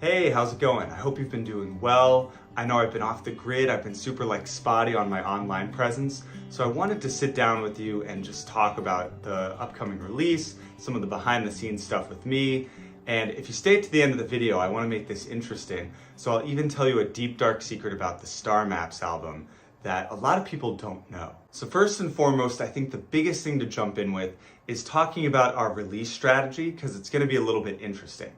Hey, how's it going? I hope you've been doing well. I know I've been off the grid. I've been super spotty on my online presence. So I wanted to sit down with you and just talk about the upcoming release, some of the behind the scenes stuff with me. And if you stay to the end of the video, I want to make this interesting. So I'll even tell you a deep dark secret about the Starmaps album that a lot of people don't know. So first and foremost, I think the biggest thing to jump in with is talking about our release strategy, because it's going to be a little bit interesting.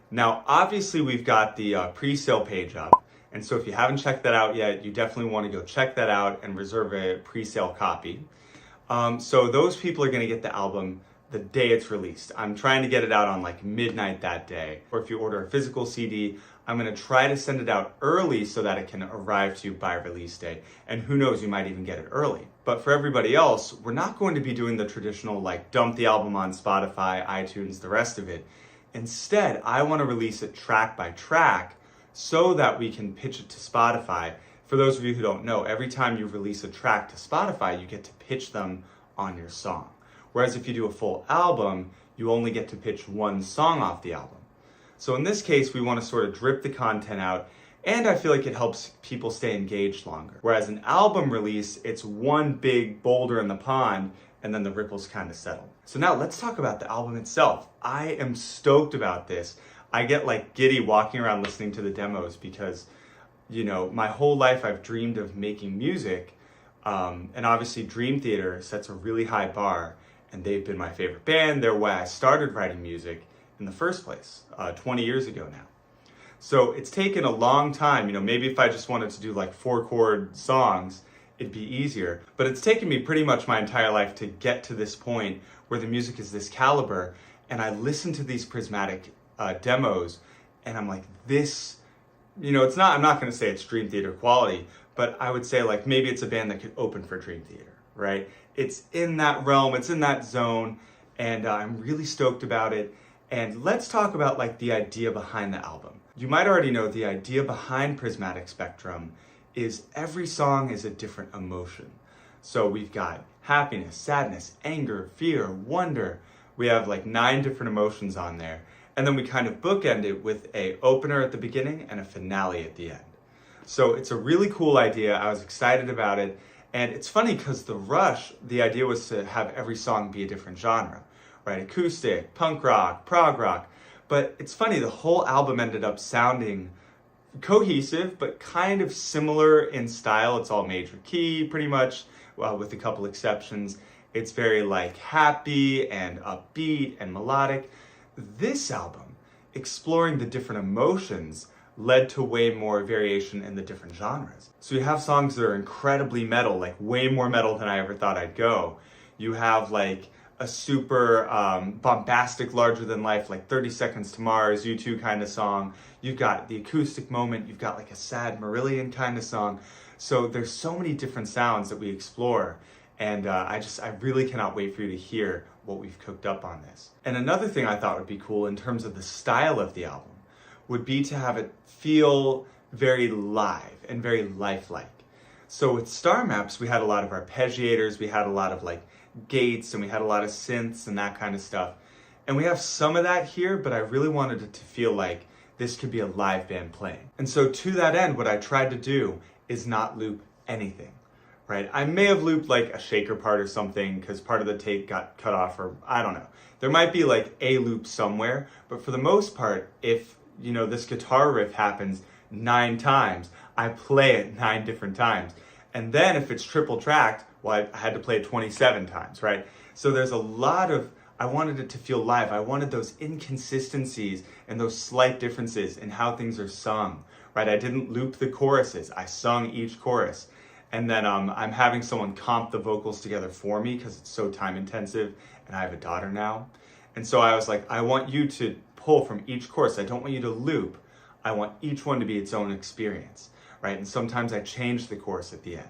Now, obviously we've got the pre-sale page up. And so if you haven't checked that out yet, you definitely want to go check that out and reserve a pre-sale copy. So those people are going to get the album the day it's released. I'm trying to get it out on like midnight that day. Or if you order a physical CD, I'm going to try to send it out early so that it can arrive to you by release day. And who knows, you might even get it early. But for everybody else, we're not going to be doing the traditional like dump the album on Spotify, iTunes, the rest of it. Instead, I want to release it track by track so that we can pitch it to Spotify. For those of you who don't know, every time you release a track to Spotify, you get to pitch them on your song. Whereas if you do a full album, you only get to pitch one song off the album. So in this case, we want to sort of drip the content out, and I feel like it helps people stay engaged longer. Whereas an album release, it's one big boulder in the pond, and then the ripples kind of settle. So now let's talk about the album itself. I am stoked about this. I get like giddy walking around listening to the demos because, you know, my whole life I've dreamed of making music. And obviously Dream Theater sets a really high bar, and they've been my favorite band. They're why I started writing music in the first place, 20 years ago now. So it's taken a long time. You know, maybe if I just wanted to do like 4-chord songs, it'd be easier. But it's taken me pretty much my entire life to get to this point where the music is this caliber. And I listen to these Prismatic demos and I'm like, this, you know, I'm not going to say it's Dream Theater quality, but I would say like maybe it's a band that could open for Dream Theater, right? It's in that realm, it's in that zone, and I'm really stoked about it. And let's talk about like the idea behind the album. You might already know the idea behind Prismatic Spectrum is every song is a different emotion. So we've got happiness, sadness, anger, fear, wonder. We have like 9 different emotions on there. And then we kind of bookend it with a opener at the beginning and a finale at the end. So it's a really cool idea. I was excited about it. And it's funny because the Rush, the idea was to have every song be a different genre, right? Acoustic, punk rock, prog rock. But it's funny, the whole album ended up sounding cohesive, but kind of similar in style. It's all major key, pretty much, with a couple exceptions. It's very like happy and upbeat and melodic. This album, exploring the different emotions, led to way more variation in the different genres. So you have songs that are incredibly metal, like way more metal than I ever thought I'd go. You have like a super bombastic, larger than life, like 30 Seconds to Mars, U2 kind of song. You've got the acoustic moment, you've got like a sad Marillion kind of song. So there's so many different sounds that we explore. And I really cannot wait for you to hear what we've cooked up on this. And another thing I thought would be cool in terms of the style of the album would be to have it feel very live and very lifelike. So with Starmaps, we had a lot of arpeggiators, we had a lot of like gates, and we had a lot of synths and that kind of stuff. And we have some of that here, but I really wanted it to feel like this could be a live band playing. And so to that end, what I tried to do is not loop anything, right? I may have looped like a shaker part or something because part of the take got cut off, or I don't know. There might be like a loop somewhere, but for the most part, if you know this guitar riff happens 9 times, I play it 9 different times. And then if it's triple tracked, well, I had to play it 27 times, right? So there's a lot of, I wanted it to feel live. I wanted those inconsistencies and those slight differences in how things are sung, right? I didn't loop the choruses. I sung each chorus. And then I'm having someone comp the vocals together for me because it's so time intensive, and I have a daughter now. And so I was like, I want you to pull from each chorus. I don't want you to loop. I want each one to be its own experience, right? And sometimes I change the chorus at the end.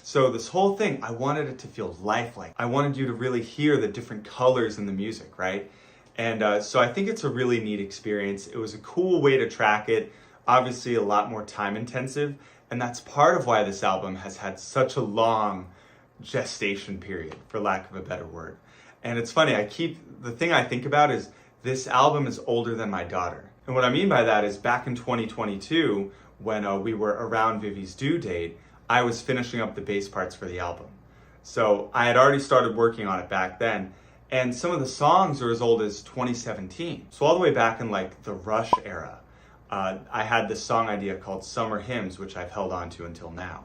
So this whole thing, I wanted it to feel lifelike. I wanted you to really hear the different colors in the music, right? And so I think it's a really neat experience. It was a cool way to track it. Obviously a lot more time intensive. And that's part of why this album has had such a long gestation period, for lack of a better word. And it's funny, the thing I think about is this album is older than my daughter. And what I mean by that is back in 2022, when we were around Vivi's due date, I was finishing up the bass parts for the album. So I had already started working on it back then, and some of the songs are as old as 2017. So all the way back in like the Rush era, I had this song idea called Summer Hymns, which I've held on to until now.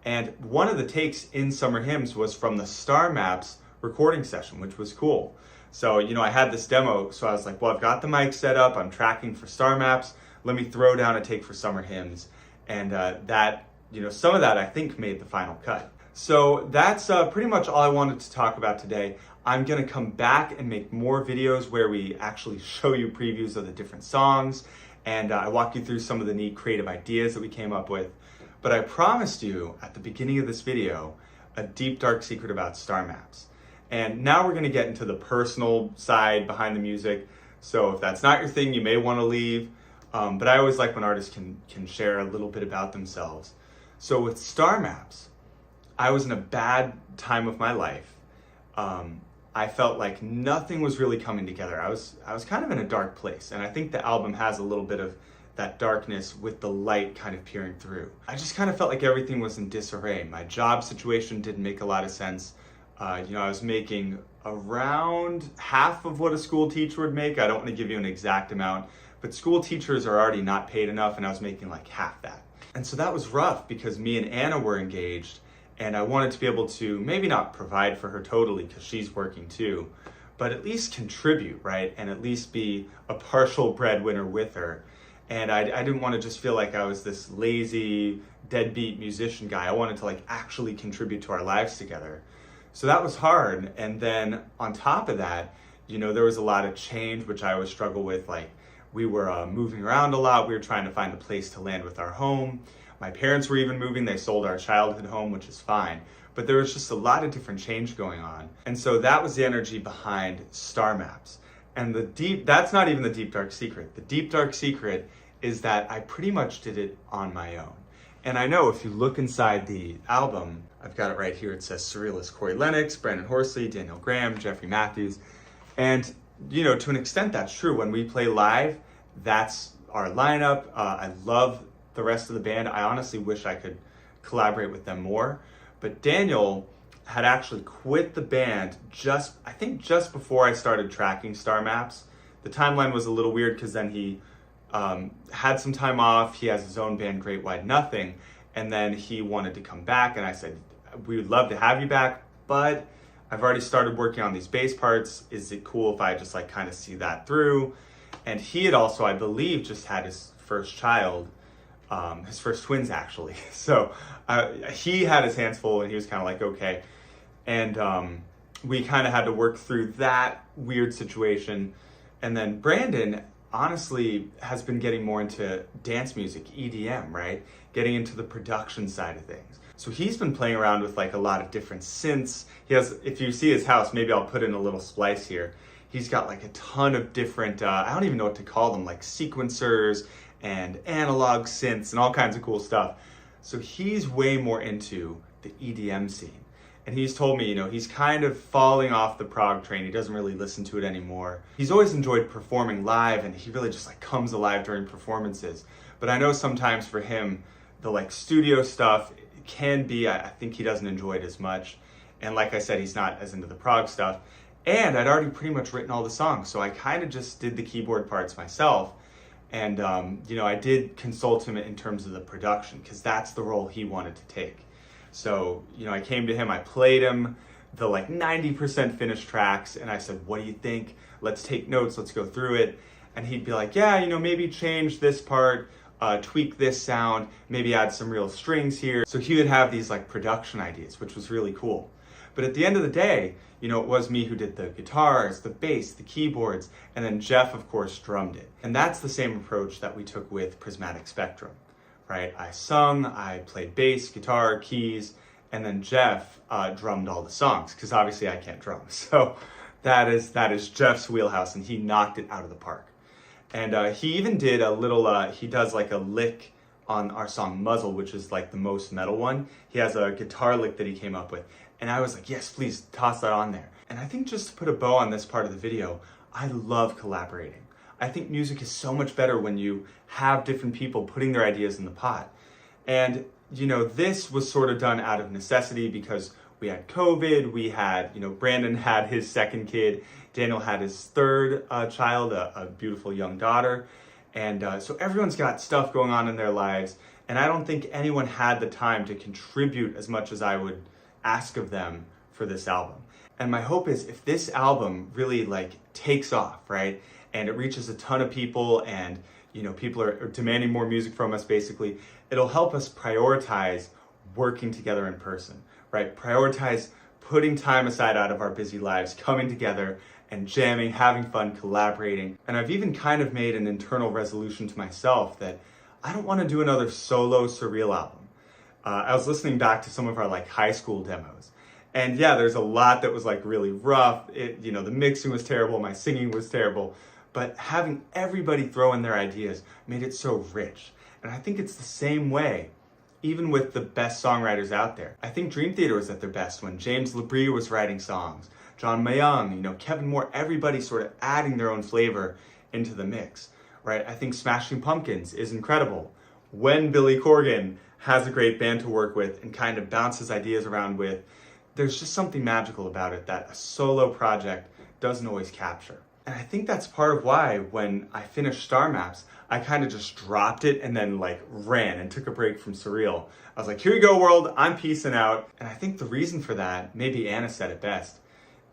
And one of the takes in Summer Hymns was from the Starmaps recording session, which was cool. So, I had this demo, so I was like, well, I've got the mic set up, I'm tracking for Starmaps, let me throw down a take for Summer Hymns. And that, some of that I think made the final cut. So that's pretty much all I wanted to talk about today. I'm gonna come back and make more videos where we actually show you previews of the different songs, and I walk you through some of the neat creative ideas that we came up with. But I promised you at the beginning of this video a deep, dark secret about Starmaps. And now we're gonna get into the personal side behind the music. So if that's not your thing, you may wanna leave. But I always like when artists can share a little bit about themselves. So with Starmaps, I was in a bad time of my life. I felt like nothing was really coming together. I was kind of in a dark place, and I think the album has a little bit of that darkness with the light kind of peering through. I just kind of felt like everything was in disarray. My job situation didn't make a lot of sense. I was making around half of what a school teacher would make. I don't want to give you an exact amount, but school teachers are already not paid enough, and I was making like half that. And so that was rough because me and Anna were engaged, and I wanted to be able to maybe not provide for her totally because she's working too, but at least contribute, right? And at least be a partial breadwinner with her. And I didn't want to just feel like I was this lazy, deadbeat musician guy. I wanted to like actually contribute to our lives together. So that was hard. And then on top of that, there was a lot of change, which I always struggle with. Like we were moving around a lot. We were trying to find a place to land with our home. My parents were even moving. They sold our childhood home, which is fine. But there was just a lot of different change going on. And so that was the energy behind Starmaps. And that's not even the deep, dark secret. The deep, dark secret is that I pretty much did it on my own. And I know if you look inside the album, I've got it right here. It says Surreal is Corey Lennox, Brandon Horsley, Daniel Graham, Jeffrey Matthews. And, to an extent that's true. When we play live, that's our lineup. I love the rest of the band. I honestly wish I could collaborate with them more. But Daniel had actually quit the band just before I started tracking Starmaps. The timeline was a little weird because then he had some time off. He has his own band, Great Wide Nothing, and then he wanted to come back, and I said, we would love to have you back, but I've already started working on these bass parts. Is it cool if I just like kind of see that through? And he had also, I believe, just had his first child, his first twins actually. So he had his hands full and he was kind of like, okay. And we kind of had to work through that weird situation. And then Brandon honestly has been getting more into dance music, EDM, right? Getting into the production side of things. So he's been playing around with like a lot of different synths. He has, if you see his house, maybe I'll put in a little splice here. He's got like a ton of different, I don't even know what to call them, like sequencers and analog synths and all kinds of cool stuff. So he's way more into the EDM scene. And he's told me, he's kind of falling off the prog train. He doesn't really listen to it anymore. He's always enjoyed performing live, and he really just like comes alive during performances. But I know sometimes for him, the like studio stuff can be, I think he doesn't enjoy it as much. And like I said, he's not as into the prog stuff. And I'd already pretty much written all the songs. So I kind of just did the keyboard parts myself. And, I did consult him in terms of the production because that's the role he wanted to take. So, I came to him, I played him the like 90% finished tracks, and I said, what do you think? Let's take notes, let's go through it. And he'd be like, yeah, maybe change this part, tweak this sound, maybe add some real strings here. So he would have these like production ideas, which was really cool. But at the end of the day, it was me who did the guitars, the bass, the keyboards, and then Jeff, of course, drummed it. And that's the same approach that we took with Prismatic Spectrum. Right? I sung, I played bass, guitar, keys, and then Jeff drummed all the songs because obviously I can't drum. So that is Jeff's wheelhouse, and he knocked it out of the park. And he even did a little, he does like a lick on our song Muzzle, which is like the most metal one. He has a guitar lick that he came up with. And I was like, yes, please toss that on there. And I think just to put a bow on this part of the video, I love collaborating. I think music is so much better when you have different people putting their ideas in the pot. And, you know, this was sort of done out of necessity because we had COVID, we had, you know, Brandon had his second kid, Daniel had his third child, a beautiful young daughter. And so everyone's got stuff going on in their lives. And I don't think anyone had the time to contribute as much as I would ask of them for this album. And my hope is if this album really like takes off, right? And it reaches a ton of people and, you know, people are demanding more music from us basically, it'll help us prioritize working together in person, right? Prioritize putting time aside out of our busy lives, coming together and jamming, having fun, collaborating. And I've even kind of made an internal resolution to myself that I don't want to do another solo Surreal album. I was listening back to some of our like high school demos. And yeah, there's a lot that was like really rough. You know, the mixing was terrible, my singing was terrible, but having everybody throw in their ideas made it so rich. And I think it's the same way, even with the best songwriters out there. I think Dream Theater was at their best when James LaBrie was writing songs, John Mayung, you know, Kevin Moore, everybody sort of adding their own flavor into the mix, right? I think Smashing Pumpkins is incredible when Billy Corgan has a great band to work with and kind of bounces ideas around with. There's just something magical about it that a solo project doesn't always capture. And I think that's part of why when I finished Starmaps, I kind of just dropped it and then like ran and took a break from Surreal. I was like, here you go world, I'm peacing out. And I think the reason for that, maybe Anna said it best.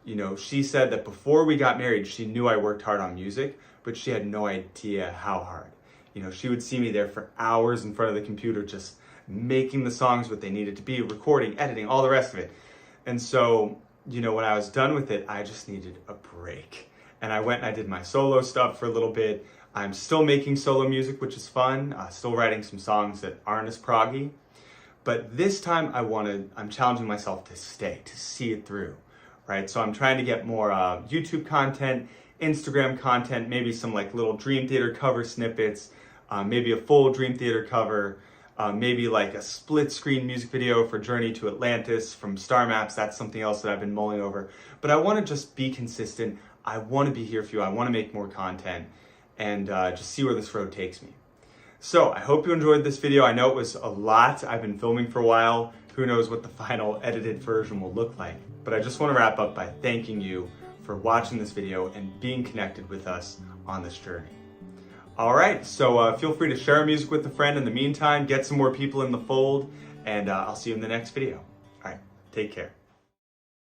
You know, she said that before we got married, she knew I worked hard on music, but she had no idea how hard. You know, she would see me there for hours in front of the computer, just making the songs what they needed to be, recording, editing, all the rest of it. And so, you know, when I was done with it, I just needed a break. And I went and I did my solo stuff for a little bit. I'm still making solo music, which is fun. Still writing some songs that aren't as proggy. But this time I'm challenging myself to stay, to see it through, right? So I'm trying to get more YouTube content, Instagram content, maybe some like little Dream Theater cover snippets, maybe a full Dream Theater cover, maybe like a split screen music video for Journey to Atlantis from Starmaps. That's something else that I've been mulling over. But I want to just be consistent. I want to be here for you. I want to make more content and just see where this road takes me. So I hope you enjoyed this video. I know it was a lot. I've been filming for a while. Who knows what the final edited version will look like. But I just want to wrap up by thanking you for watching this video and being connected with us on this journey. All right, so feel free to share our music with a friend in the meantime, get some more people in the fold, and I'll see you in the next video. All right, take care.